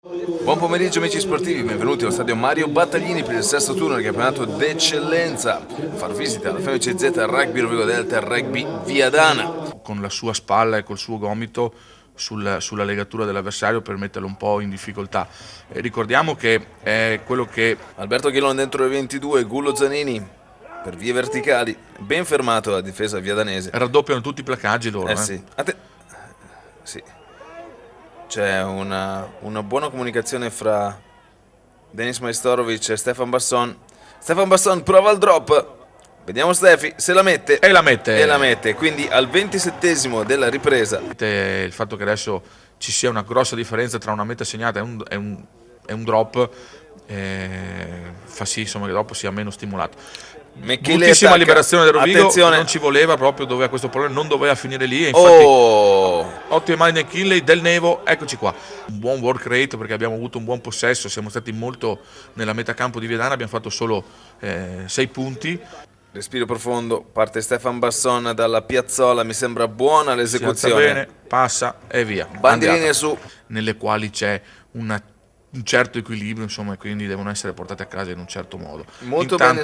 Buon pomeriggio amici sportivi, benvenuti allo stadio Mario Battaglini per il sesto turno del campionato d'eccellenza. A far visita alla FMCZ Rugby Rovigo Delta Rugby Viadana. Con la sua spalla e col suo gomito sulla legatura dell'avversario per metterlo un po' in difficoltà. Ricordiamo che è quello che Alberto Chilon dentro le 22, Gullo Zanini per vie verticali, ben fermato la difesa viadanese. raddoppiano tutti i placaggi loro. Sì. Sì. C'è una buona comunicazione fra Denis Majstorovic e Stefan Basson. Stefan Basson prova il drop. Vediamo Stefi se la mette. E la mette. Quindi al 27esimo della ripresa. Il fatto che adesso ci sia una grossa differenza tra una meta segnata e un drop fa sì, insomma, che dopo sia meno stimolato. Bruttissima liberazione del Rovigo. Attenzione. Non ci voleva, proprio doveva questo problema, non doveva finire lì. E infatti, ottime mani McKinley, Del Nevo, eccoci qua. Un buon work rate perché abbiamo avuto un buon possesso, siamo stati molto nella metacampo di Viadana, abbiamo fatto solo 6 punti. Respiro profondo, parte Stefan Basson dalla piazzola, mi sembra buona l'esecuzione. Si alza bene, passa e via. Bandierine su. Nelle quali c'è un certo equilibrio, insomma, e quindi devono essere portate a casa in un certo modo. Molto bene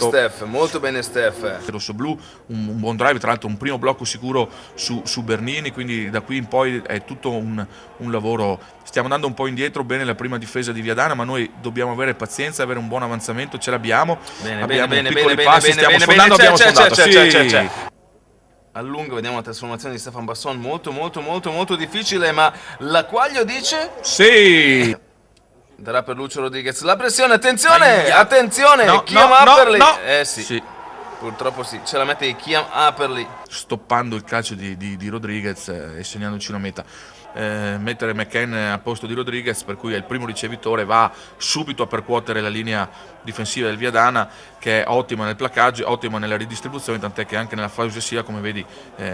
Steph. Rosso-blu, un buon drive, tra l'altro un primo blocco sicuro su Bernini, quindi da qui in poi è tutto un lavoro. Stiamo andando un po' indietro, bene la prima difesa di Viadana, ma noi dobbiamo avere pazienza, avere un buon avanzamento, ce l'abbiamo. Abbiamo piccoli passi, stiamo sfondando, abbiamo sfondato. Sì. A lungo vediamo la trasformazione di Stefan Basson, molto difficile, ma la Quaglio dice? Sì! Darà per Lucio Rodriguez la pressione, attenzione, Chiam Apperley. Sì. Purtroppo sì, ce la mette Chiam Apperley. Stoppando il calcio di Rodriguez e segnandoci una meta. Mettere McCann a posto di Rodriguez, per cui è il primo ricevitore, va subito a percuotere la linea difensiva del Viadana, che è ottima nel placaggio, ottima nella ridistribuzione, tant'è che anche nella fase successiva, come vedi,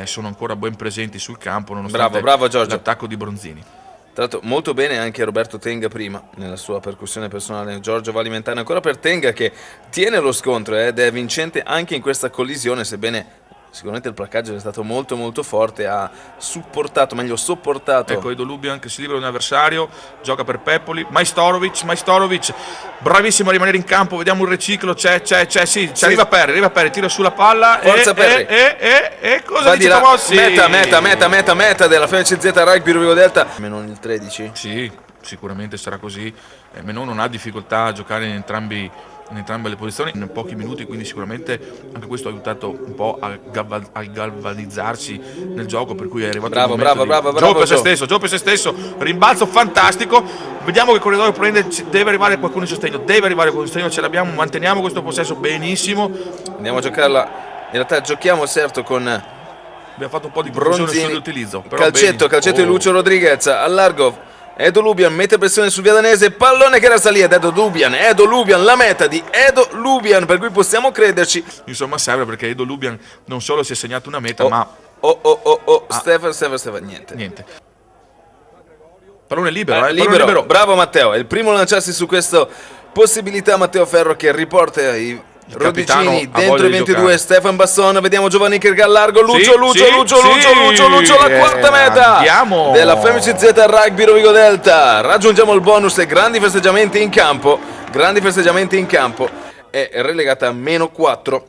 sono ancora ben presenti sul campo nonostante bravo Giorgio. L'attacco di Bronzini. Tra l'altro molto bene anche Roberto Tenga prima nella sua percussione personale. Giorgio va alimentare ancora per Tenga, che tiene lo scontro ed è vincente anche in questa collisione, sebbene sicuramente il placcaggio è stato molto forte, ha sopportato. Ecco Edo Lubian che si libera di un avversario, gioca per Pepoli, Majstorovic bravissimo a rimanere in campo, vediamo il riciclo, c'è, arriva Perry, tira sulla palla. Forza Perry. E cosa dice Tomossi? Meta della FMCZ Rugby Rovigo Delta. Meno il 13? Sì, sicuramente sarà così. Menon non ha difficoltà a giocare in entrambe le posizioni in pochi minuti, quindi sicuramente anche questo ha aiutato un po' a galvanizzarsi nel gioco, per cui è arrivato il momento Gio per se stesso, rimbalzo fantastico. Vediamo che corridoio prende, deve arrivare qualcuno in sostegno, ce l'abbiamo, manteniamo questo possesso benissimo. Andiamo a giocarla, in realtà giochiamo certo con abbiamo fatto un po' di confusione sull'utilizzo, calcetto di Lucio Rodriguez al largo. Edo Lubian mette pressione sul viadanese, pallone che resta lì ed Edo Lubian, la meta di Edo Lubian, per cui possiamo crederci. Insomma serve, perché Edo Lubian non solo si è segnato una meta, ma Stefan, niente. Pallone libero. Bravo Matteo, è il primo a lanciarsi su questa possibilità. Matteo Ferro che riporta i Rodicini dentro i 22. Stefan Basson, vediamo Giovanni Kirk al largo. Lucio, la quarta meta della FMCZ Rugby Rovigo Delta. Raggiungiamo il bonus e grandi festeggiamenti in campo. È relegata a -4.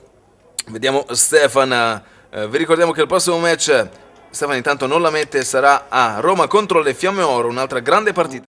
Vediamo Stefan. Vi ricordiamo che il prossimo match Stefan intanto non la mette, sarà a Roma contro le Fiamme Oro, un'altra grande partita.